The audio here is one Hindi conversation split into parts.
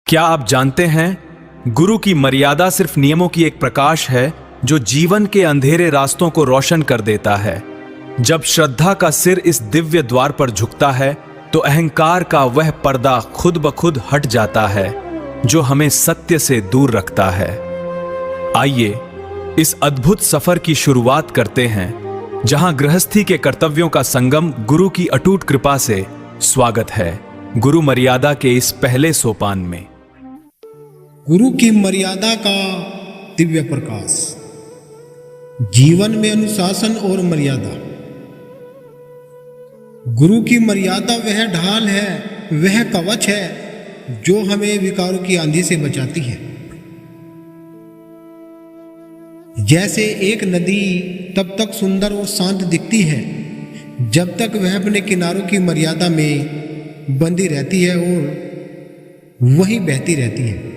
क्या आप जानते हैं, गुरु की मर्यादा सिर्फ नियमों की एक प्रकाश है जो जीवन के अंधेरे रास्तों को रोशन कर देता है। जब श्रद्धा का सिर इस दिव्य द्वार पर झुकता है तो अहंकार का वह पर्दा खुद ब खुद हट जाता है जो हमें सत्य से दूर रखता है। आइए इस अद्भुत सफर की शुरुआत करते हैं जहां गृहस्थी के कर्तव्यों का संगम गुरु की अटूट कृपा से स्वागत है। गुरु मर्यादा के इस पहले सोपान में गुरु की मर्यादा का दिव्य प्रकाश। जीवन में अनुशासन और मर्यादा। गुरु की मर्यादा वह ढाल है, वह कवच है जो हमें विकारों की आंधी से बचाती है। जैसे एक नदी तब तक सुंदर और शांत दिखती है जब तक वह अपने किनारों की मर्यादा में बंधी रहती है और वहीं बहती रहती है।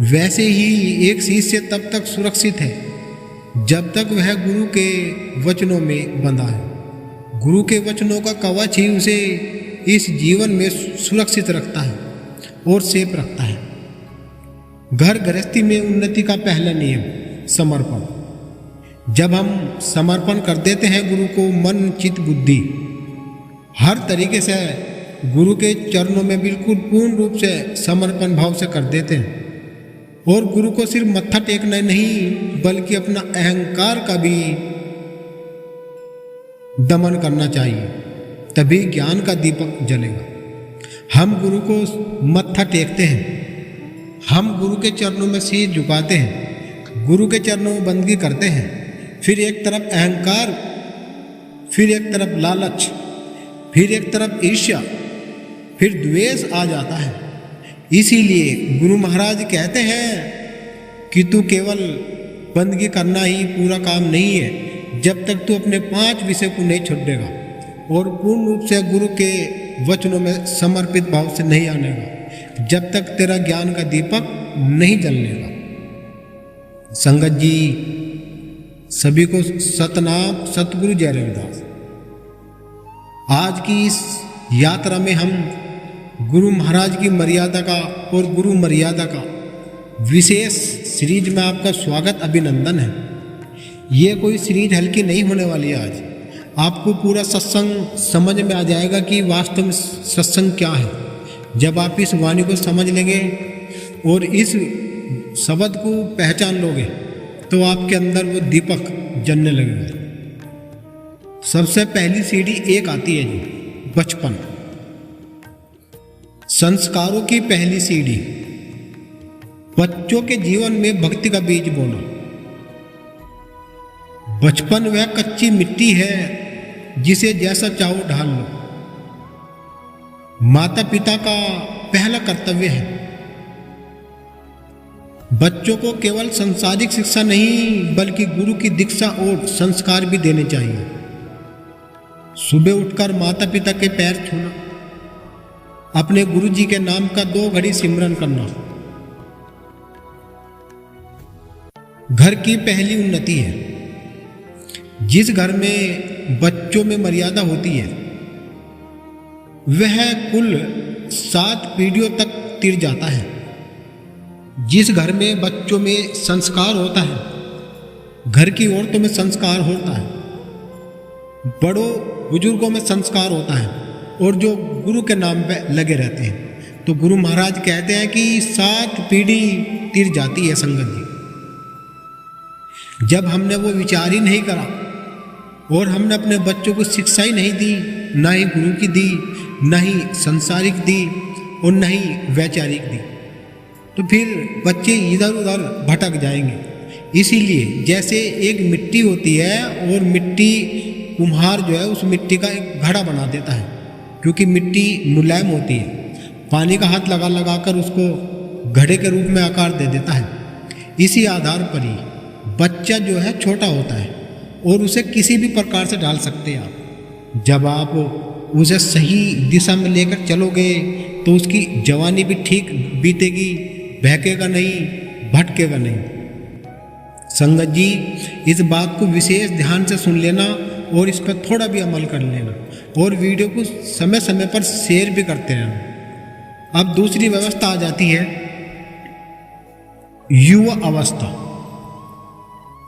वैसे ही एक शिष्य तब तक सुरक्षित है जब तक वह गुरु के वचनों में बंधा है। गुरु के वचनों का कवच ही उसे इस जीवन में सुरक्षित रखता है और सेफ रखता है। घर गृहस्थी में उन्नति का पहला नियम समर्पण। जब हम समर्पण कर देते हैं गुरु को मन चित्त बुद्धि हर तरीके से गुरु के चरणों में बिल्कुल पूर्ण रूप से समर्पण भाव से कर देते हैं और गुरु को सिर्फ मत्था टेकना नहीं बल्कि अपना अहंकार का भी दमन करना चाहिए, तभी ज्ञान का दीपक जलेगा। हम गुरु को मत्था टेकते हैं, हम गुरु के चरणों में शीश झुकाते हैं, गुरु के चरणों में बंदगी करते हैं। फिर एक तरफ अहंकार, फिर एक तरफ लालच, फिर एक तरफ ईर्ष्या, फिर द्वेष आ जाता है। इसीलिए गुरु महाराज कहते हैं कि तू केवल बंदगी करना ही पूरा काम नहीं है जब तक तू अपने 5 विषय को नहीं छोड़ देगा और पूर्ण रूप से गुरु के वचनों में समर्पित भाव से नहीं आनेगा, जब तक तेरा ज्ञान का दीपक नहीं जलनेगा। संगत जी सभी को सतनाम सतगुरु जय रविदास। आज की इस यात्रा में हम गुरु महाराज की मर्यादा का और गुरु मर्यादा का विशेष सीरीज में आपका स्वागत अभिनंदन है। ये कोई सीरीज हल्की नहीं होने वाली है। आज आपको पूरा सत्संग समझ में आ जाएगा कि वास्तव में सत्संग क्या है। जब आप इस वाणी को समझ लेंगे और इस शब्द को पहचान लोगे तो आपके अंदर वो दीपक जलने लगेगा। सबसे पहली सीढ़ी एक आती है जी, बचपन। संस्कारों की पहली सीढ़ी, बच्चों के जीवन में भक्ति का बीज बोना। बचपन वह कच्ची मिट्टी है जिसे जैसा चाहो ढाल लो। माता पिता का पहला कर्तव्य है बच्चों को केवल सांसारिक शिक्षा नहीं बल्कि गुरु की दीक्षा और संस्कार भी देने चाहिए। सुबह उठकर माता पिता के पैर छूना, अपने गुरु जी के नाम का 2 घड़ी सिमरन करना घर की पहली उन्नति है। जिस घर में बच्चों में मर्यादा होती है वह कुल 7 पीढ़ियों तक तिर जाता है। जिस घर में बच्चों में संस्कार होता है, घर की औरतों में संस्कार होता है, बड़ों बुजुर्गों में संस्कार होता है और जो गुरु के नाम पे लगे रहते हैं, तो गुरु महाराज कहते हैं कि 7 पीढ़ी तिर जाती है। संगत जी जब हमने वो विचार ही नहीं करा और हमने अपने बच्चों को शिक्षा ही नहीं दी, ना ही गुरु की दी, ना ही संसारिक दी और ना ही वैचारिक दी, तो फिर बच्चे इधर उधर भटक जाएंगे। इसीलिए जैसे एक मिट्टी होती है और मिट्टी कुम्हार जो है उस मिट्टी का एक घड़ा बना देता है क्योंकि मिट्टी मुलायम होती है, पानी का हाथ लगा लगा कर उसको घड़े के रूप में आकार दे देता है। इसी आधार पर ही बच्चा जो है छोटा होता है और उसे किसी भी प्रकार से ढाल सकते हैं आप। जब आप उसे सही दिशा में लेकर चलोगे तो उसकी जवानी भी ठीक बीतेगी, बहकेगा नहीं, भटकेगा नहीं। संगत जी इस बात को विशेष ध्यान से सुन लेना और इस पर थोड़ा भी अमल कर लेना और वीडियो को समय समय पर शेयर भी करते रहना। अब दूसरी व्यवस्था आ जाती है युवा अवस्था,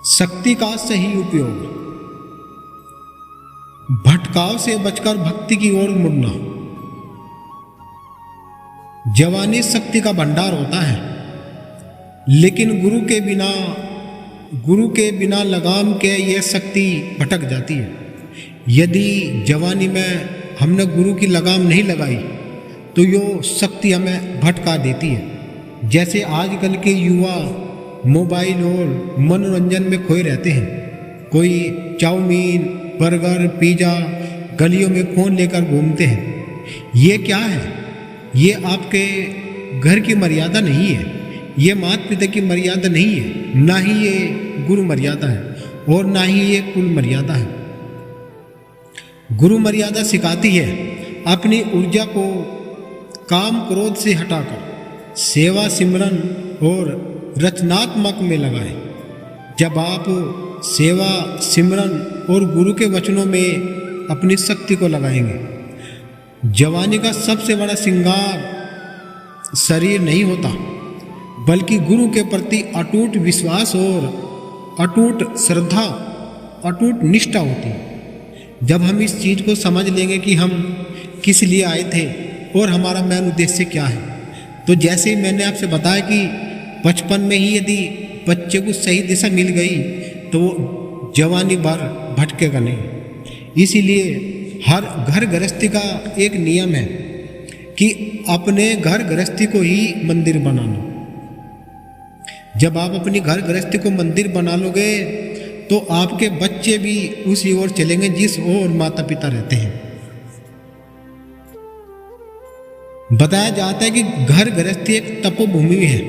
शक्ति का सही उपयोग, भटकाव से बचकर भक्ति की ओर मुड़ना। जवानी शक्ति का भंडार होता है, लेकिन गुरु के बिना लगाम के यह शक्ति भटक जाती है। यदि जवानी में हमने गुरु की लगाम नहीं लगाई तो यो शक्ति हमें भटका देती है। जैसे आजकल के युवा मोबाइल और मनोरंजन में खोए रहते हैं। कोई चाउमीन, बर्गर, पिज़्ज़ा गलियों में फ़ोन लेकर घूमते हैं। ये क्या है? ये आपके घर की मर्यादा नहीं है, ये माता पिता की मर्यादा नहीं है, ना ही ये गुरु मर्यादा है और ना ही ये कुल मर्यादा है। गुरु मर्यादा सिखाती है अपनी ऊर्जा को काम क्रोध से हटाकर सेवा, सिमरन और रचनात्मक में लगाएं। जब आप सेवा, सिमरन और गुरु के वचनों में अपनी शक्ति को लगाएंगे, जवानी का सबसे बड़ा श्रृंगार शरीर नहीं होता, बल्कि गुरु के प्रति अटूट विश्वास और अटूट श्रद्धा, अटूट निष्ठा होती है। जब हम इस चीज़ को समझ लेंगे कि हम किस लिए आए थे और हमारा मेन उद्देश्य क्या है, तो जैसे ही मैंने आपसे बताया कि बचपन में ही यदि बच्चे को सही दिशा मिल गई तो वो जवानी भर भटकेगा नहीं। इसीलिए हर घर गृहस्थी का एक नियम है कि अपने घर गृहस्थी को ही मंदिर बनाना। जब आप अपनी घर गृहस्थी को मंदिर बना लोगे तो आपके बच्चे भी उसी ओर चलेंगे जिस ओर माता पिता रहते हैं। बताया जाता है कि घर गृहस्थी एक तपोभूमि है।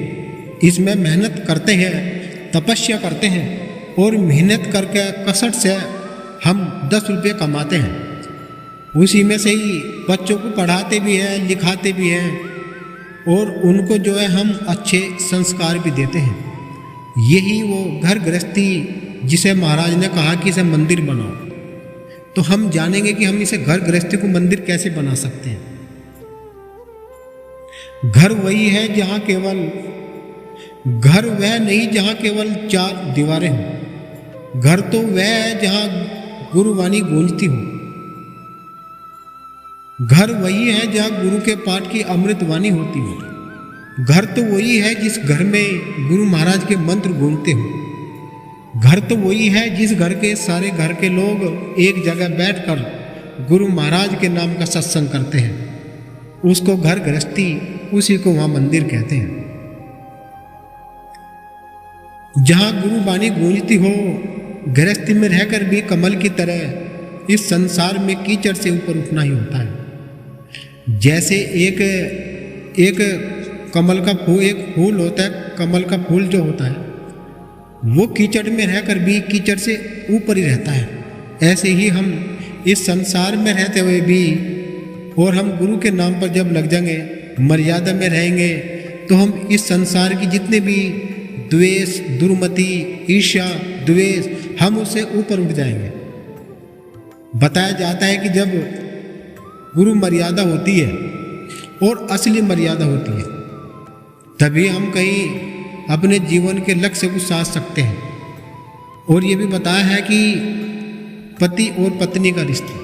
इसमें मेहनत करते हैं, तपस्या करते हैं और मेहनत करके कसट से हम 10 रुपये कमाते हैं। उसी में से ही बच्चों को पढ़ाते भी हैं, लिखाते भी हैं और उनको जो है हम अच्छे संस्कार भी देते हैं। यही वो घर गृहस्थी जिसे महाराज ने कहा कि इसे मंदिर बनाओ। तो हम जानेंगे कि हम इसे घर गृहस्थी को मंदिर कैसे बना सकते हैं। घर वही है जहाँ केवल घर वह नहीं जहाँ केवल 4 दीवारें हों। घर तो वह है जहाँ गुरुवाणी गूंजती हो। घर वही है जहाँ गुरु के पाठ की अमृतवाणी होती हो। घर तो वही है जिस घर में गुरु महाराज के मंत्र गूंजते हो। घर तो वही है जिस घर के सारे घर के लोग एक जगह बैठकर गुरु महाराज के नाम का सत्संग करते हैं। उसको घर गृहस्थी, उसी को वहाँ मंदिर कहते हैं। जहाँ गुरु वाणी गूंजती हो, गृहस्थी में रहकर भी कमल की तरह इस संसार में कीचड़ से ऊपर उठना ही होता है। जैसे एक कमल का फूल, एक फूल होता है, कमल का फूल जो होता है वो कीचड़ में रहकर भी कीचड़ से ऊपर ही रहता है। ऐसे ही हम इस संसार में रहते हुए भी और हम गुरु के नाम पर जब लग जाएंगे, मर्यादा में रहेंगे, तो हम इस संसार की जितने भी द्वेष, दुर्मति, ईर्ष्या, द्वेष, हम उससे ऊपर उठ जाएंगे। बताया जाता है कि जब गुरु मर्यादा होती है और असली मर्यादा होती है, तभी हम कहीं अपने जीवन के लक्ष्य को साध सकते हैं। और ये भी बताया है कि पति और पत्नी का रिश्ता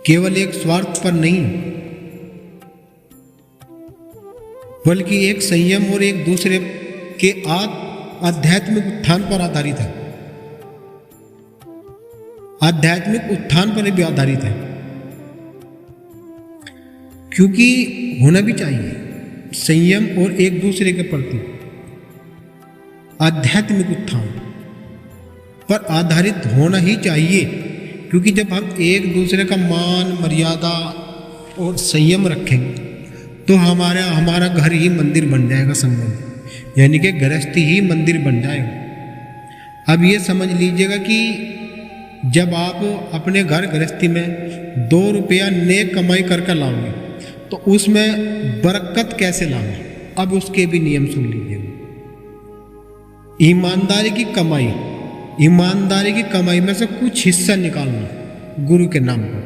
केवल एक स्वार्थ पर नहीं, बल्कि एक संयम और एक दूसरे के आध्यात्मिक उत्थान पर आधारित है। आध्यात्मिक उत्थान पर भी आधारित है, क्योंकि होना भी चाहिए संयम और एक दूसरे के प्रति आध्यात्मिक उत्थान पर आधारित होना ही चाहिए। क्योंकि जब हम एक दूसरे का मान, मर्यादा और संयम रखेंगे तो हमारा घर ही मंदिर बन जाएगा संगम, यानी कि गृहस्थी ही मंदिर बन जाएगा। अब ये समझ लीजिएगा कि जब आप अपने घर गृहस्थी में 2 रुपया नेक कमाई करके लाओगे तो उसमें बरकत कैसे लाओगे, अब उसके भी नियम सुन लीजिएगा। ईमानदारी की कमाई में से कुछ हिस्सा निकालना गुरु के नाम पर,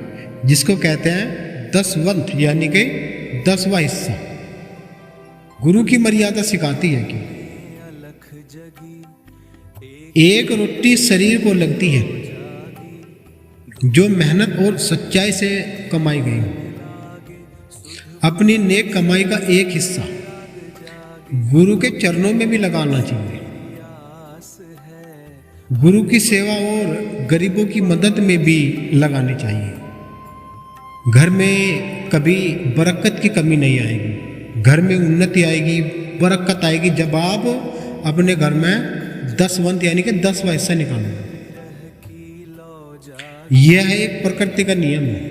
जिसको कहते हैं दसवंत, यानी कि 10वां हिस्सा। गुरु की मर्यादा सिखाती है कि एक रोटी शरीर को लगती है जो मेहनत और सच्चाई से कमाई गई हो। अपनी नेक कमाई का एक हिस्सा गुरु के चरणों में भी लगाना चाहिए। गुरु की सेवा और गरीबों की मदद में भी लगानी चाहिए। घर में कभी बरकत की कमी नहीं आएगी, घर में उन्नति आएगी, बरकत आएगी जब आप अपने घर में 10 यानी कि 10वां हिस्सा निकालोगे। यह एक प्रकृति का नियम है।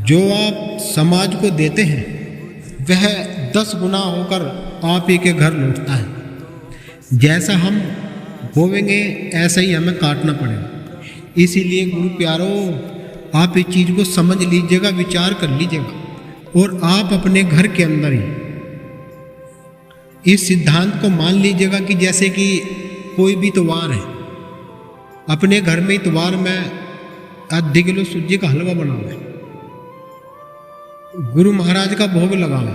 जो आप समाज को देते हैं वह 10 गुना होकर आप ही के घर लौटता है। जैसा हम बोवेंगे ऐसा ही हमें काटना पड़ेगा। इसीलिए गुरु प्यारो, आप इस चीज़ को समझ लीजिएगा, विचार कर लीजिएगा और आप अपने घर के अंदर ही इस सिद्धांत को मान लीजिएगा कि जैसे कि कोई भी त्योहार है, अपने घर में इतवार में आधे किलो सूजी का हलवा बनावे, गुरु महाराज का भोग लगावे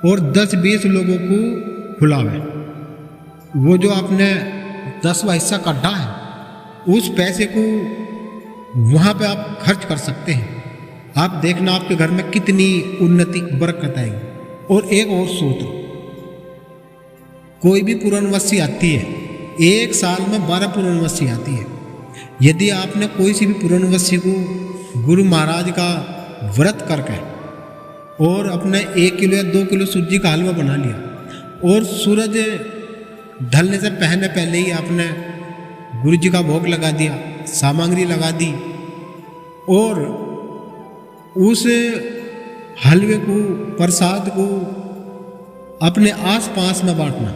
और 10-20 लोगों को खिलावे। वो जो आपने 10वां हिस्सा काटा है उस पैसे को वहाँ पे आप खर्च कर सकते हैं। आप देखना आपके घर में कितनी उन्नति बरकत आएगी। और एक और सूत्र, कोई भी पूर्णवसी आती है, 1 साल में 12 पूर्णवसी आती है। यदि आपने कोई सी भी पूर्णवसी को गुरु महाराज का व्रत करके और अपने 1 किलो या 2 किलो सूजी का हलवा बना लिया और सूरज ढलने से पहले ही आपने गुरु जी का भोग लगा दिया, सामग्री लगा दी और उस हलवे को, प्रसाद को अपने आस-पास में बांटना,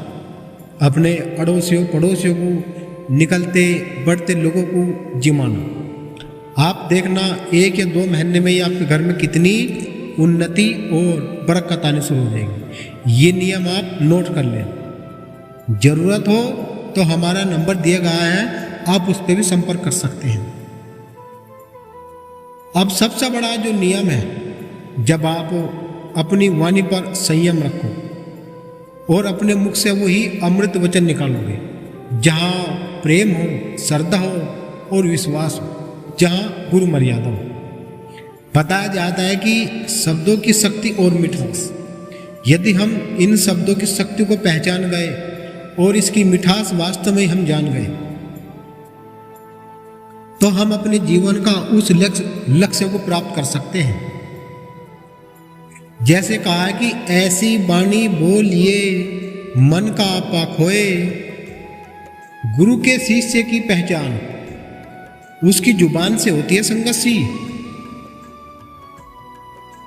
अपने अड़ोसियों पड़ोसियों को, निकलते बढ़ते लोगों को जिमाना। आप देखना 1 या 2 महीने में ही आपके घर में कितनी उन्नति और बरकत आनी शुरू हो जाएगी। ये नियम आप नोट कर लें। जरूरत हो तो हमारा नंबर दिया गया है, आप उस पर भी संपर्क कर सकते हैं। अब सबसे बड़ा जो नियम है, जब आप अपनी वाणी पर संयम रखो और अपने मुख से वही अमृत वचन निकालोगे, जहाँ प्रेम हो, श्रद्धा हो और विश्वास हो, जहाँ गुरु मर्यादा हो। बताया जाता है कि शब्दों की शक्ति और मिठास, यदि हम इन शब्दों की शक्ति को पहचान गए और इसकी मिठास वास्तव में हम जान गए तो हम अपने जीवन का उस लक्ष्य को प्राप्त कर सकते हैं। जैसे कहा है कि ऐसी वाणी बोलिए मन का आपा खोए, गुरु के शिष्य की पहचान उसकी जुबान से होती है संगति।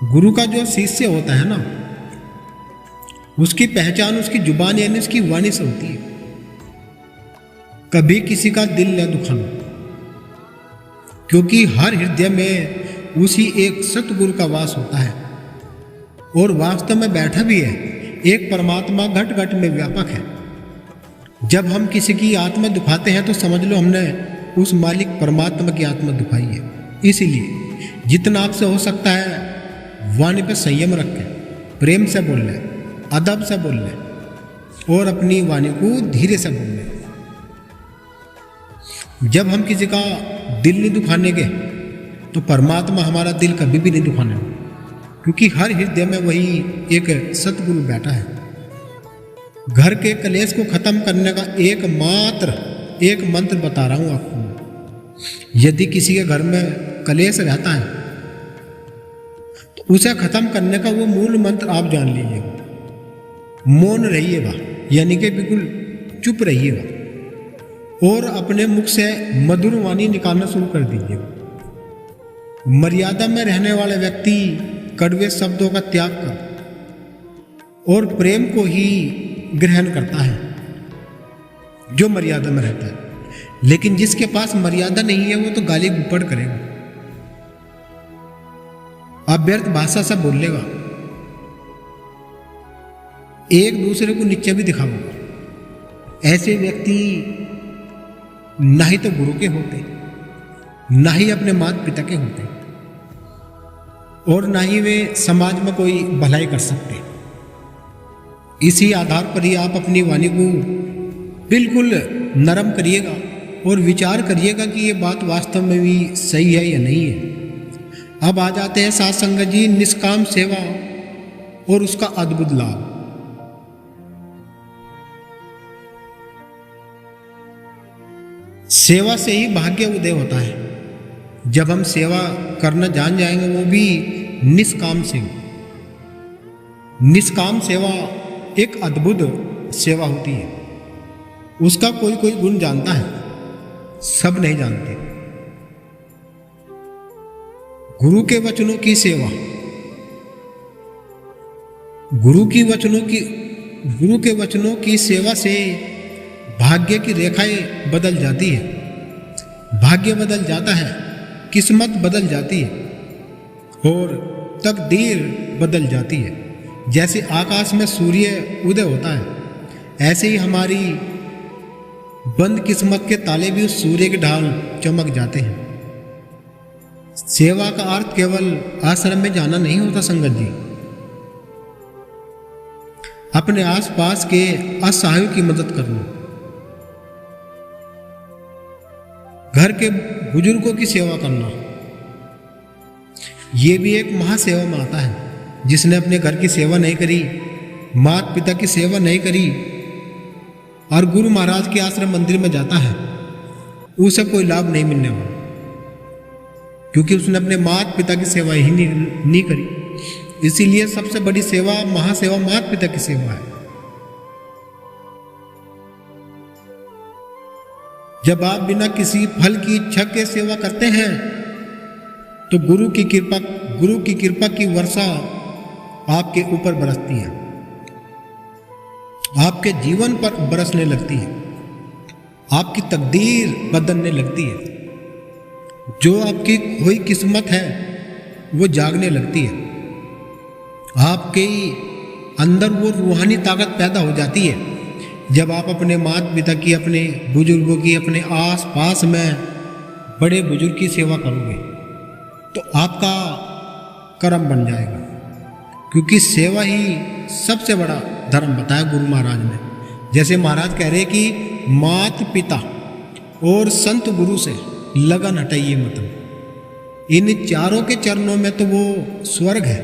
गुरु का जो शिष्य होता है ना, उसकी पहचान उसकी जुबान यानी उसकी वाणी से होती है। कभी किसी का दिल न दुखाना, क्योंकि हर हृदय में उसी एक सतगुरु का वास होता है और वास्तव में बैठा भी है। एक परमात्मा घट घट में व्यापक है। जब हम किसी की आत्मा दुखाते हैं तो समझ लो हमने उस मालिक परमात्मा की आत्मा दुखाई है। इसीलिए जितना आपसे हो सकता है वाणी पे संयम रखें, प्रेम से बोल लें, अदब से बोल लें और अपनी वाणी को धीरे से बोल लें। जब हम किसी का दिल नहीं दुखाने के तो परमात्मा हमारा दिल कभी भी नहीं दुखाने, क्योंकि हर हृदय में वही एक सतगुरु बैठा है। घर के कलेश को खत्म करने का एक मंत्र बता रहा हूं आपको। यदि किसी के घर में कलेश रहता है तो उसे खत्म करने का वो मूल मंत्र आप जान लीजिएगा। मौन रहिएगा, यानी कि बिल्कुल चुप रहिएगा और अपने मुख से मधुर वाणी निकालना शुरू कर दीजिएगा। मर्यादा में रहने वाले व्यक्ति कड़वे शब्दों का त्याग कर और प्रेम को ही ग्रहण करता है, जो मर्यादा में रहता है। लेकिन जिसके पास मर्यादा नहीं है वो तो गाली गुपड़ करेगा, अव्यर्थ भाषा से बोलेगा, एक दूसरे को नीचे भी दिखाऊंगा। ऐसे व्यक्ति ना ही तो गुरु के होते, ना ही अपने माता पिता के होते। और ना ही वे समाज में कोई भलाई कर सकते। इसी आधार पर ही आप अपनी वाणी को बिल्कुल नरम करिएगा और विचार करिएगा कि ये बात वास्तव में भी सही है या नहीं है। अब आ जाते हैं साथ संगत जी निष्काम सेवा और उसका अद्भुत लाभ। सेवा से ही भाग्य उदय होता है। जब हम सेवा करना जान जाएंगे, वो भी निष्काम सेवा। निष्काम सेवा एक अद्भुत सेवा होती है। उसका कोई कोई गुण जानता है, सब नहीं जानते। गुरु के वचनों की सेवा, गुरु के वचनों की सेवा से भाग्य की रेखाएं बदल जाती है, भाग्य बदल जाता है, किस्मत बदल जाती है और तकदीर बदल जाती है। जैसे आकाश में सूर्य उदय होता है, ऐसे ही हमारी बंद किस्मत के ताले भी उस सूर्य के ढाल चमक जाते हैं। सेवा का अर्थ केवल आश्रम में जाना नहीं होता संगत जी। अपने आसपास के असहायों की मदद करना, घर के बुजुर्गों की सेवा करना, ये भी एक महासेवा में आता है। जिसने अपने घर की सेवा नहीं करी, माता पिता की सेवा नहीं करी और गुरु महाराज के आश्रम मंदिर में जाता है, उसे कोई लाभ नहीं मिलने वाला, क्योंकि उसने अपने माता पिता की सेवा ही नहीं करी। इसीलिए सबसे बड़ी सेवा, महासेवा माता पिता की सेवा है। जब आप बिना किसी फल की इच्छा के सेवा करते हैं तो गुरु की कृपा की वर्षा आपके ऊपर बरसती है, आपके जीवन पर बरसने लगती है, आपकी तकदीर बदलने लगती है। जो आपकी खोई किस्मत है वो जागने लगती है, आपके अंदर वो रूहानी ताकत पैदा हो जाती है। जब आप अपने माता पिता की, अपने बुजुर्गों की, अपने आस पास में बड़े बुजुर्ग की सेवा करोगे तो आपका कर्म बन जाएगा, क्योंकि सेवा ही सबसे बड़ा धर्म बताया गुरु महाराज ने। जैसे महाराज कह रहे कि माता पिता और संत गुरु से लगन हटाइए मत। इन चारों के चरणों में तो वो स्वर्ग है,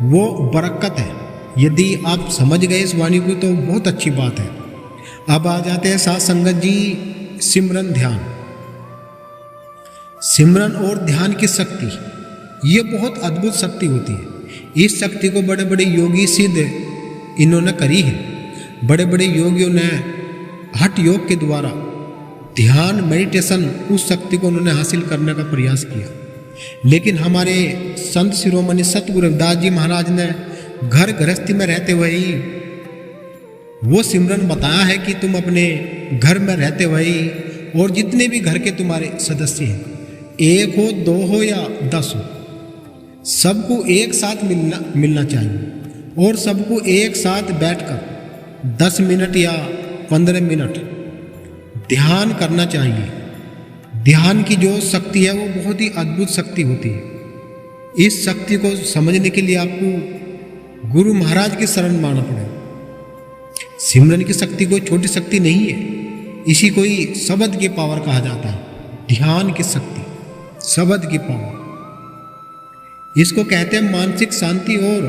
वो बरकत है। यदि आप समझ गए इस वाणी को तो बहुत अच्छी बात है। अब आ जाते हैं साथ संगत जी सिमरन ध्यान। सिमरन और ध्यान की शक्ति, ये बहुत अद्भुत शक्ति होती है। इस शक्ति को बड़े बड़े योगी सिद्ध इन्होंने करी है। बड़े बड़े योगियों ने हठ योग के द्वारा ध्यान, मेडिटेशन, उस शक्ति को उन्होंने हासिल करने का प्रयास किया। लेकिन हमारे संत शिरोमणि सतगुरु रविदास जी महाराज ने घर गृहस्थी में रहते हुए ही वो सिमरन बताया है कि तुम अपने घर में रहते हुए ही, और जितने भी घर के तुम्हारे सदस्य हैं, 1 हो 2 हो या 10 हो, सबको एक साथ मिलना चाहिए और सबको एक साथ बैठकर 10 मिनट या 15 मिनट ध्यान करना चाहिए। ध्यान की जो शक्ति है वो बहुत ही अद्भुत शक्ति होती है। इस शक्ति को समझने के लिए आपको गुरु महाराज की शरण मानना पड़ेगा। सिमरन की शक्ति कोई छोटी शक्ति नहीं है, इसी को ही शब्द की पावर कहा जाता है। ध्यान की शक्ति, शब्द की पावर, इसको कहते हैं मानसिक शांति और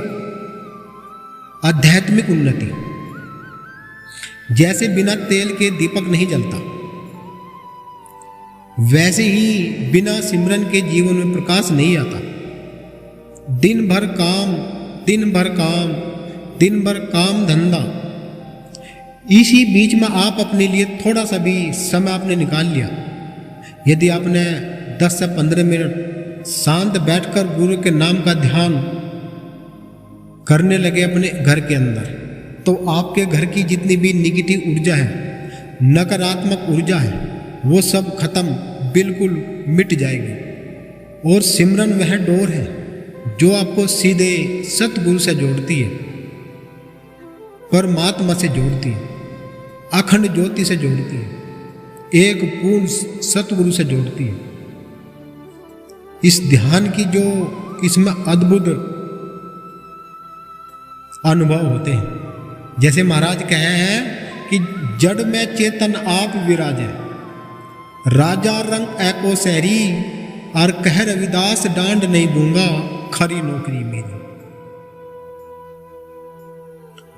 आध्यात्मिक उन्नति। जैसे बिना तेल के दीपक नहीं जलता, वैसे ही बिना सिमरन के जीवन में प्रकाश नहीं आता। दिन भर काम धंधा, इसी बीच में आप अपने लिए थोड़ा सा भी समय आपने निकाल लिया, यदि आपने 10 से 15 मिनट शांत बैठकर गुरु के नाम का ध्यान करने लगे अपने घर के अंदर, तो आपके घर की जितनी भी निगेटिव ऊर्जा है, नकारात्मक ऊर्जा है, वो सब खत्म, बिल्कुल मिट जाएगी। और सिमरन वह डोर है जो आपको सीधे सतगुरु से जोड़ती है, परमात्मा से जोड़ती है, अखंड ज्योति से जोड़ती है, एक पूर्ण सतगुरु से जोड़ती है। इस ध्यान की जो इसमें अद्भुत अनुभव होते हैं। जैसे महाराज कहे हैं कि जड़ में चेतन आप विराजे, राजा रंग एको शहरी, और कह रविदास डांड नहीं दूंगा, खरी नौकरी मेरी।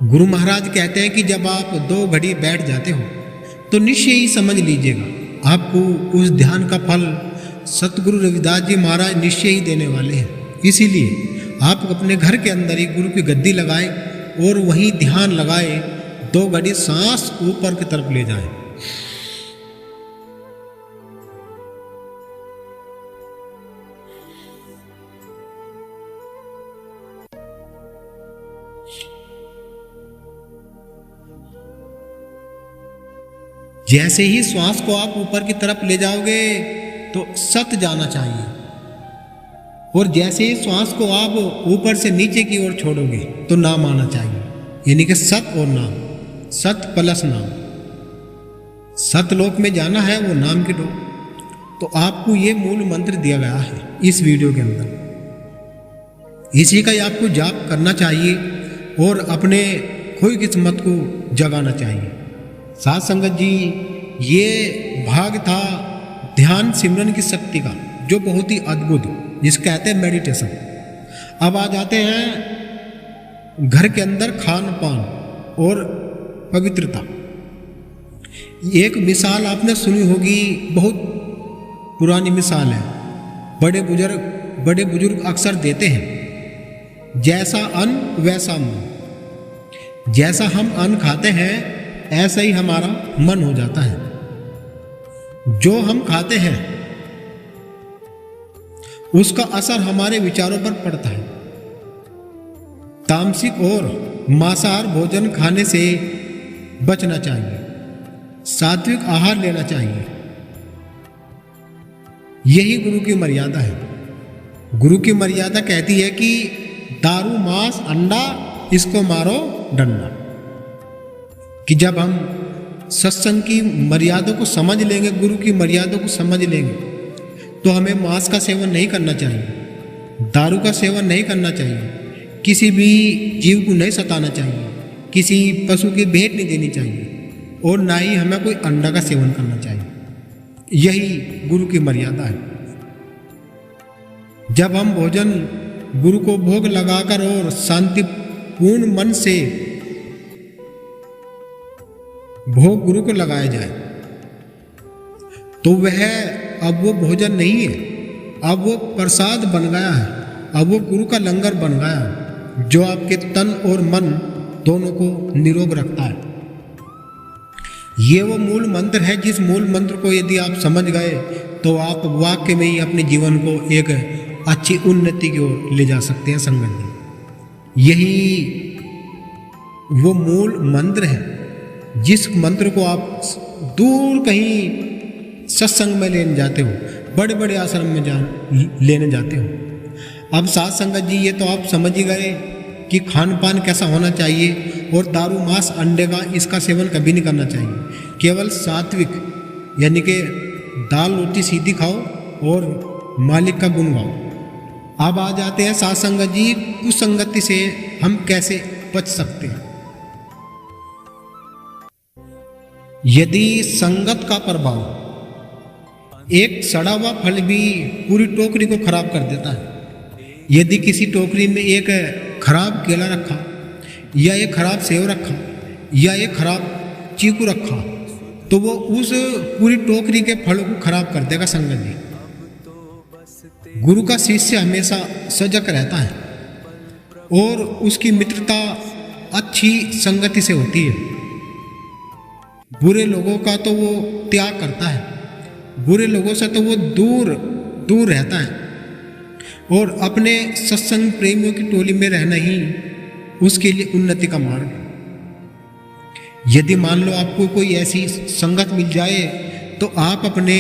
गुरु महाराज कहते हैं कि जब आप 2 घड़ी बैठ जाते हो तो निश्चय ही समझ लीजिएगा आपको उस ध्यान का फल सतगुरु रविदास जी महाराज निश्चय ही देने वाले हैं। इसीलिए आप अपने घर के अंदर ही गुरु की गद्दी लगाए और वहीं ध्यान लगाए, 2 घड़ी सांस ऊपर की तरफ ले जाए। जैसे ही श्वास को आप ऊपर की तरफ ले जाओगे तो सत जाना चाहिए, और जैसे ही श्वास को आप ऊपर से नीचे की ओर छोड़ोगे तो नाम आना चाहिए। यानी कि सत और नाम, सत प्लस नाम। सतलोक में जाना है वो नाम की डोर। तो आपको ये मूल मंत्र दिया गया है इस वीडियो के अंदर। इसी का आपको जाप करना चाहिए और अपने खोई किस्मत को जगाना चाहिए। साथ संगत जी, ये भाग था ध्यान सिमरन की शक्ति का, जो बहुत ही अद्भुत, जिसको कहते हैं मेडिटेशन। अब आ जाते हैं घर के अंदर खान पान और पवित्रता। एक मिसाल आपने सुनी होगी, बहुत पुरानी मिसाल है, बड़े बुजुर्ग अक्सर देते हैं, जैसा अन्न वैसा मन। जैसा हम अन्न खाते हैं ऐसा ही हमारा मन हो जाता है। जो हम खाते हैं उसका असर हमारे विचारों पर पड़ता है। तामसिक और मांसाहार भोजन खाने से बचना चाहिए, सात्विक आहार लेना चाहिए। यही गुरु की मर्यादा है। गुरु की मर्यादा कहती है कि दारू मांस अंडा इसको मारो डंडा। कि जब हम सत्संग की मर्यादा को समझ लेंगे, गुरु की मर्यादा को समझ लेंगे, तो हमें मांस का सेवन नहीं करना चाहिए, दारू का सेवन नहीं करना चाहिए, किसी भी जीव को नहीं सताना चाहिए, किसी पशु की भेंट नहीं देनी चाहिए, और ना ही हमें कोई अंडा का सेवन करना चाहिए। यही गुरु की मर्यादा है। जब हम भोजन गुरु को भोग लगाकर और शांतिपूर्ण मन से भोग गुरु को लगाया जाए तो वह अब वो भोजन नहीं है, अब वो प्रसाद बन गया है, अब वो गुरु का लंगर बन गया है, जो आपके तन और मन दोनों को निरोग रखता है। ये वो मूल मंत्र है, जिस मूल मंत्र को यदि आप समझ गए तो आप वाकई में ही अपने जीवन को एक अच्छी उन्नति की ओर ले जा सकते हैं। संगत जी, यही वो मूल मंत्र है जिस मंत्र को आप दूर कहीं सत्संग में लेने जाते हो, बड़े बड़े आश्रम में लेने जाते हो। अब साथ संगत जी, ये तो आप समझ ही गए कि खान पान कैसा होना चाहिए, और दारू मांस अंडे का इसका सेवन कभी नहीं करना चाहिए। केवल सात्विक यानी कि दाल रोटी सीधी खाओ और मालिक का गुण गाओ। अब आ जाते हैं साथ संगत जी, कुसंगति से हम कैसे बच सकते हैं। यदि संगत का प्रभाव, एक सड़ा हुआ फल भी पूरी टोकरी को खराब कर देता है। यदि किसी टोकरी में एक खराब केला रखा, या एक खराब सेव रखा, या एक खराब चीकू रखा, तो वो उस पूरी टोकरी के फल को खराब कर देगा। संगत जी, गुरु का शिष्य हमेशा सजग रहता है और उसकी मित्रता अच्छी संगति से होती है। बुरे लोगों का तो वो त्याग करता है, बुरे लोगों से तो वो दूर दूर रहता है, और अपने सत्संग प्रेमियों की टोली में रहना ही उसके लिए उन्नति का मार्ग है। यदि मान लो आपको कोई ऐसी संगत मिल जाए तो आप अपने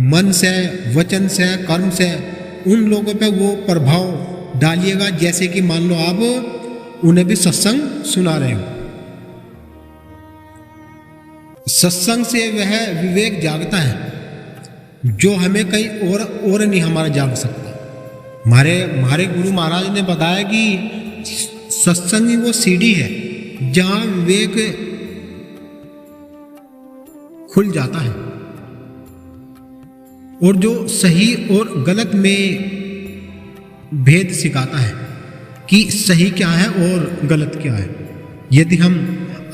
मन से, वचन से, कर्म से उन लोगों पे वो प्रभाव डालिएगा, जैसे कि मान लो आप उन्हें भी सत्संग सुना रहे हो। सत्संग से वह विवेक जागता है जो हमें कहीं और नहीं हमारा जाग सकता। हमारे गुरु महाराज ने बताया कि सत्संग ही वो सीढ़ी है जहां विवेक खुल जाता है और जो सही और गलत में भेद सिखाता है कि सही क्या है और गलत क्या है। यदि हम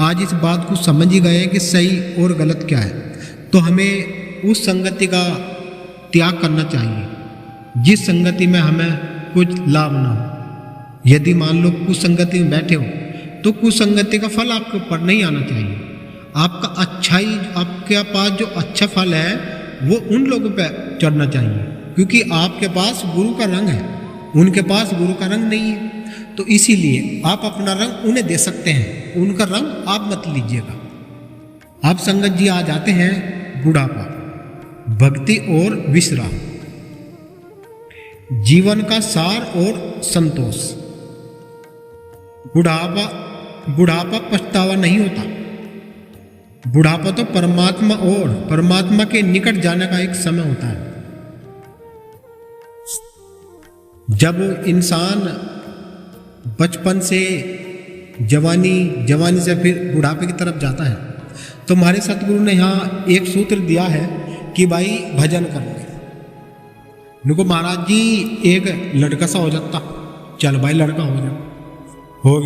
आज इस बात को समझ ही गए कि सही और गलत क्या है, तो हमें उस संगति का त्याग करना चाहिए जिस संगति में हमें कुछ लाभ ना हो। यदि मान लो कुसंगति में बैठे हो तो कुसंगति का फल आपके ऊपर नहीं आना चाहिए। आपका अच्छाई, आपके पास जो अच्छा फल है वो उन लोगों पे चढ़ना चाहिए, क्योंकि आपके पास गुरु का रंग है, उनके पास गुरु का रंग नहीं है। तो इसीलिए आप अपना रंग उन्हें दे सकते हैं, उनका रंग आप मत लीजिएगा। आप संगत जी आ जाते हैं बुढ़ापा, भक्ति और विश्राम, जीवन का सार और संतोष। बुढ़ापा पछतावा नहीं होता। बुढ़ापा तो परमात्मा के निकट जाने का एक समय होता है। जब इंसान बचपन से जवानी से फिर बुढ़ापे की तरफ जाता है, तो हमारे सतगुरु ने यहाँ एक सूत्र दिया है कि भाई भजन करो। उनको महाराज जी एक लड़का सा हो जाता, चल भाई लड़का हो गया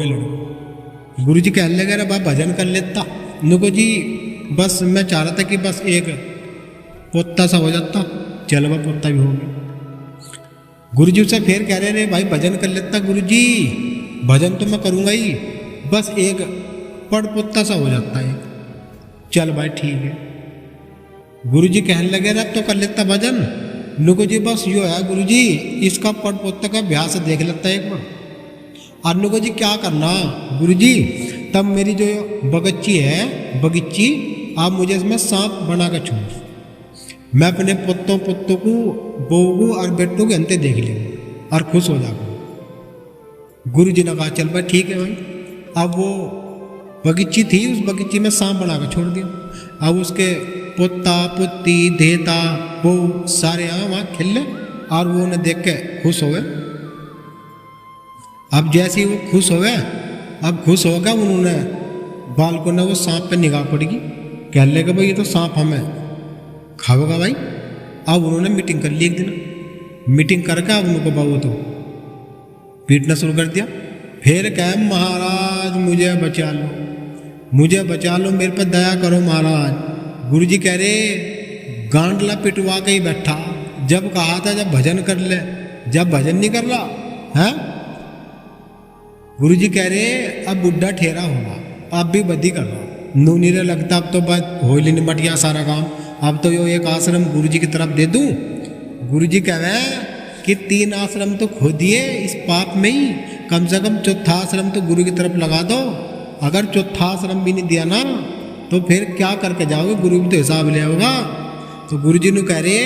लड़का। गुरु जी कहने लगे, भाई भजन कर लेता। उनको जी बस मैं चाह रहा था कि बस एक पोता सा हो जाता, चल भाई पोता भी हो गया। गुरु जी से फिर कह रहे भाई भजन कर लेता। गुरु जी भजन तो मैं करूँगा ही, बस एक पड़ पोता सा हो जाता है। चल भाई ठीक है। गुरु जी कहने लगे, अब तो कर लेता भजन। नुको जी बस यो है गुरु जी, इसका पड़ पोता का अभ्यास देख लेता है एक बार। और नुको जी क्या करना गुरु जी, तब मेरी जो बगीची आप मुझे इसमें सांप बना कर छोड़, मैं अपने पुत्तों को, बहू और बेटों के अंते देख लूँगा और खुश हो जाऊंगा। गुरु जी ने कहा चल भाई ठीक है भाई। अब वो बगीची थी, उस बगीची में सांप बना कर छोड़ दिया। अब उसके पुत्ता पुत्ती देता वो सारे वहाँ खेल और वो उन्हें देख के खुश हो गए। अब जैसे ही वो खुश हो गए, अब खुश हो गया, उन्होंने बालकों ने वो सांप पे निगाह पड़ेगी, कह लेगा भाई ये तो सांप हमें खाओगा भाई। अब उन्होंने मीटिंग कर ली एक दिन, मीटिंग करके अब उनको बाबू तो पीटना शुरू कर दिया। फिर कहे महाराज मुझे बचा लो, मेरे पर दया करो महाराज। गुरु जी कह रहे गांडला पिटवा के ही बैठा, जब कहा था जब भजन कर ले, जब भजन नहीं कर रहा है। गुरु जी कह रहे अब बुढ़ा ठहरा होगा, अब भी बदी कर रहा, नूनी रे लगता अब तो बस हो ही निमट गया सारा काम, अब तो यो एक आश्रम गुरु जी की तरफ दे दूं। गुरु जी कह रहे कि 3 आश्रम तो खो दिए इस पाप में ही, कम से कम चौथा आश्रम तो गुरु की तरफ लगा दो। अगर चौथा आश्रम भी नहीं दिया ना तो फिर क्या करके जाओगे, गुरु भी तो हिसाब ले होगा। तो गुरु जी ने कह रहे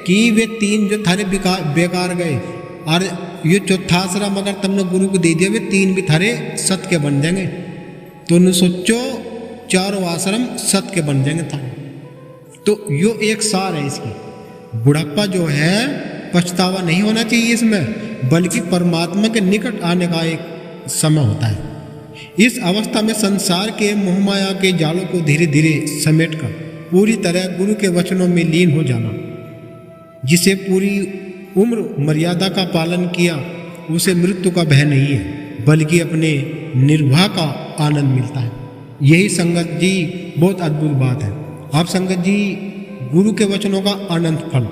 कि वे 3 जो थारे बेकार गए, और ये चौथा आश्रम अगर तुमने गुरु को दे दिया, वे 3 भी थारे सत के बन जाएंगे। तो उन्हें सोचो 4 आश्रम सत के बन जाएंगे थारे। तो यो एक सार है इसकी। बुढ़ापा जो है पछतावा नहीं होना चाहिए इसमें, बल्कि परमात्मा के निकट आने का एक समय होता है। इस अवस्था में संसार के मोहमाया के जालों को धीरे धीरे समेटकर पूरी तरह गुरु के वचनों में लीन हो जाना, जिसे पूरी उम्र मर्यादा का पालन किया, उसे मृत्यु का भय नहीं है, बल्कि अपने निर्वाह का आनंद मिलता है। यही संगत जी बहुत अद्भुत बात है। आप संगत जी गुरु के वचनों का अनंत फल,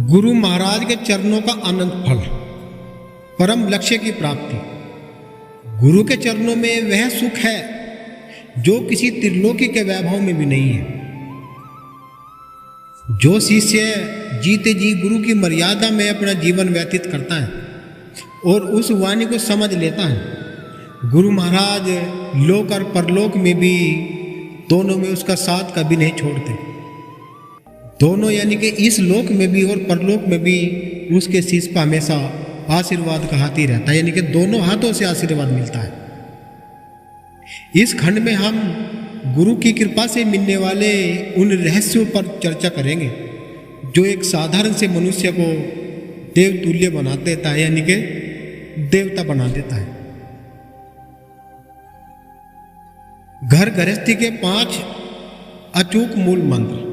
गुरु महाराज के चरणों का अनंत फल, परम लक्ष्य की प्राप्ति, गुरु के चरणों में वह सुख है जो किसी त्रिलोकी के वैभव में भी नहीं है। जो शिष्य जीते जी गुरु की मर्यादा में अपना जीवन व्यतीत करता है और उस वाणी को समझ लेता है, गुरु महाराज लोक और परलोक में भी दोनों में उसका साथ कभी नहीं छोड़ते। दोनों यानी कि इस लोक में भी और परलोक में भी उसके शीश पर हमेशा आशीर्वाद का हाथ ही रहता है, यानी कि दोनों हाथों से आशीर्वाद मिलता है। इस खंड में हम गुरु की कृपा से मिलने वाले उन रहस्यों पर चर्चा करेंगे जो एक साधारण से मनुष्य को देव तुल्य बना देता है, यानी कि देवता बना देता है। घर गृहस्थी के 5 अचूक मूल मंत्र।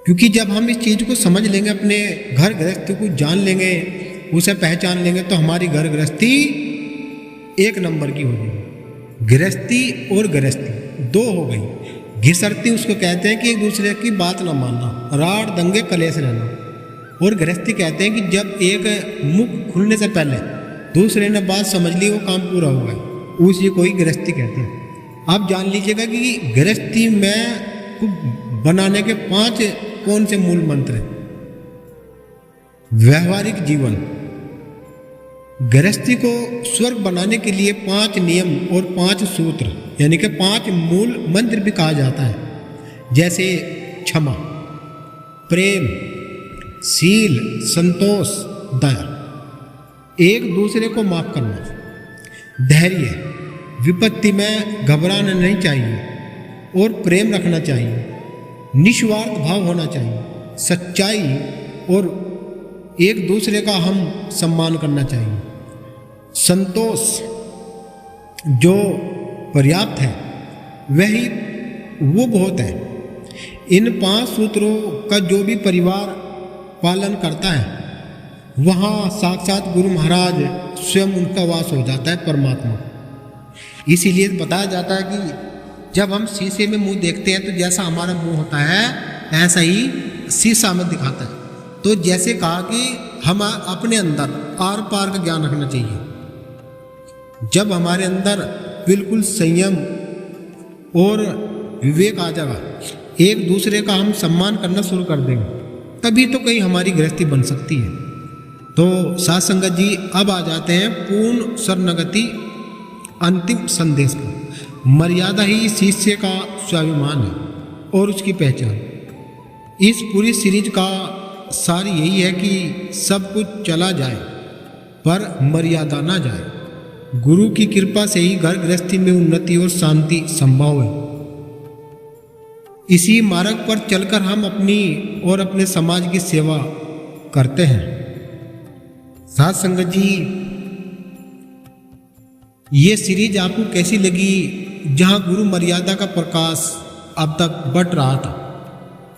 क्योंकि जब हम इस चीज को समझ लेंगे, अपने घर गृहस्थी को जान लेंगे, उसे पहचान लेंगे, तो हमारी घर गृहस्थी एक नंबर की हो जाएगी। गृहस्थी और गृहस्थी दो हो गई। घिसरती उसको कहते हैं कि एक दूसरे की बात ना मानना, राड़ दंगे कलेश रहना। और गृहस्थी कहते हैं कि जब एक मुख खुलने से पहले दूसरे ने बात समझ ली, वो काम पूरा हो गया, उसी को ही गृहस्थी कहते हैं। आप जान लीजिएगा कि गृहस्थी में बनाने के 5 कौन से मूल मंत्र हैं। व्यवहारिक जीवन, गृहस्थी को स्वर्ग बनाने के लिए 5 नियम और 5 सूत्र, यानी कि 5 मूल मंत्र भी कहा जाता है, जैसे क्षमा, प्रेम, शील, संतोष, दया, एक दूसरे को माफ करना, धैर्य, विपत्ति में घबराना नहीं चाहिए और प्रेम रखना चाहिए, निस्वार्थ भाव होना चाहिए, सच्चाई और एक दूसरे का हम सम्मान करना चाहिए, संतोष जो पर्याप्त है वही वो बहुत है। इन 5 सूत्रों का जो भी परिवार पालन करता है, वहाँ साक्षात गुरु महाराज स्वयं उनका वास हो जाता है, परमात्मा। इसीलिए बताया जाता है कि जब हम शीशे में मुंह देखते हैं तो जैसा हमारा मुंह होता है ऐसा ही शीशा में दिखाता है। तो जैसे कहा कि हम अपने अंदर आर पार का ज्ञान रखना चाहिए। जब हमारे अंदर बिल्कुल संयम और विवेक आ जाएगा, एक दूसरे का हम सम्मान करना शुरू कर देंगे, तभी तो कहीं हमारी गृहस्थी बन सकती है। तो साथ संगत जी, अब आ जाते हैं पूर्ण शरणागति अंतिम संदेश पर। मर्यादा ही शिष्य का स्वाभिमान है और उसकी पहचान। इस पूरी सीरीज का सार यही है कि सब कुछ चला जाए पर मर्यादा ना जाए। गुरु की कृपा से ही घर गृहस्थी में उन्नति और शांति संभव है। इसी मार्ग पर चलकर हम अपनी और अपने समाज की सेवा करते हैं। साथ संगत जी, ये सीरीज आपको कैसी लगी, जहां गुरु मर्यादा का प्रकाश अब तक बढ़ रहा था?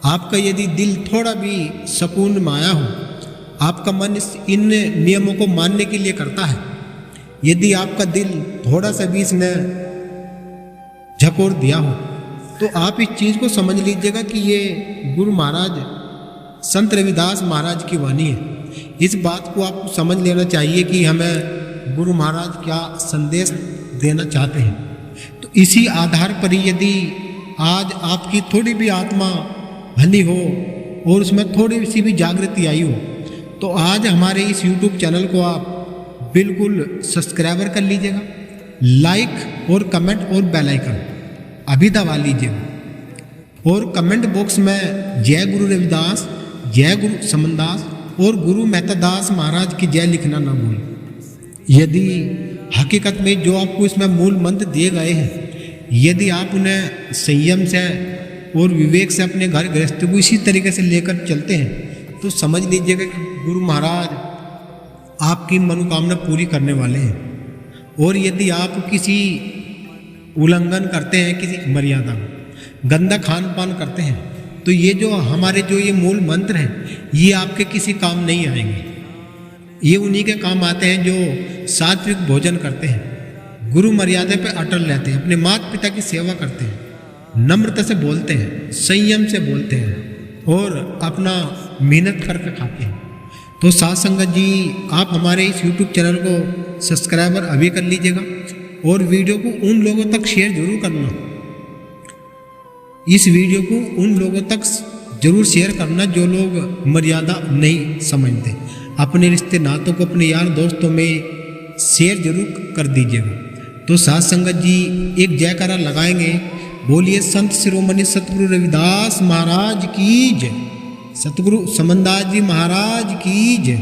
आपका यदि दिल थोड़ा भी सुकून में आया हो, आपका मन इन नियमों को मानने के लिए करता है, यदि आपका दिल थोड़ा सा भी इसने झकोर दिया हो, तो आप इस चीज़ को समझ लीजिएगा कि ये गुरु महाराज संत रविदास महाराज की वाणी है। इस बात को आपको समझ लेना चाहिए कि हमें गुरु महाराज क्या संदेश देना चाहते हैं। तो इसी आधार पर ही यदि आज आपकी थोड़ी भी आत्मा भली हो और उसमें थोड़ी सी भी जागृति आई हो, तो आज हमारे इस YouTube चैनल को आप बिल्कुल सब्सक्राइबर कर लीजिएगा, लाइक और कमेंट और बेल आइकन अभी दबा लीजिएगा, और कमेंट बॉक्स में जय गुरु रविदास, जय गुरु समनदास और गुरु मेहता दास महाराज की जय लिखना ना भूलें। यदि हकीकत में जो आपको इसमें मूल मंत्र दिए गए हैं, यदि आप उन्हें संयम से और विवेक से अपने घर गृहस्थी को इसी तरीके से लेकर चलते हैं, तो समझ लीजिएगा कि गुरु महाराज आपकी मनोकामना पूरी करने वाले हैं। और यदि आप किसी उल्लंघन करते हैं, किसी मर्यादा में गंदा खान पान करते हैं, तो ये जो हमारे जो ये मूल मंत्र हैं, ये आपके किसी काम नहीं आएंगे। ये उन्हीं के काम आते हैं जो सात्विक भोजन करते हैं, गुरु मर्यादा पे अटल रहते हैं, अपने माता पिता की सेवा करते हैं, नम्रता से बोलते हैं, संयम से बोलते हैं और अपना मेहनत करके खाते हैं। तो साथ संगत जी, आप हमारे इस YouTube चैनल को सब्सक्राइबर अभी कर लीजिएगा और वीडियो को उन लोगों तक शेयर जरूर करना। इस वीडियो को उन लोगों तक जरूर शेयर करना जो लोग मर्यादा नहीं समझते। अपने रिश्ते नातों को अपने यार दोस्तों में शेयर जरूर कर दीजिएगा। तो साथ संगत जी, एक जयकारा लगाएंगे, बोलिए संत शिरोमणि सतगुरु रविदास महाराज की जय, सतगुरु समनदास जी महाराज की जय,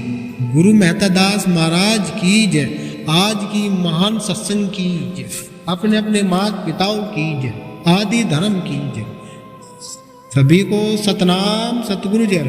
गुरु मेहता दास महाराज की जय, आज की महान सत्संग की जय, अपने अपने माता पिताओं की जय, आदि धर्म की जय। सभी को सतनाम सतगुरु जय।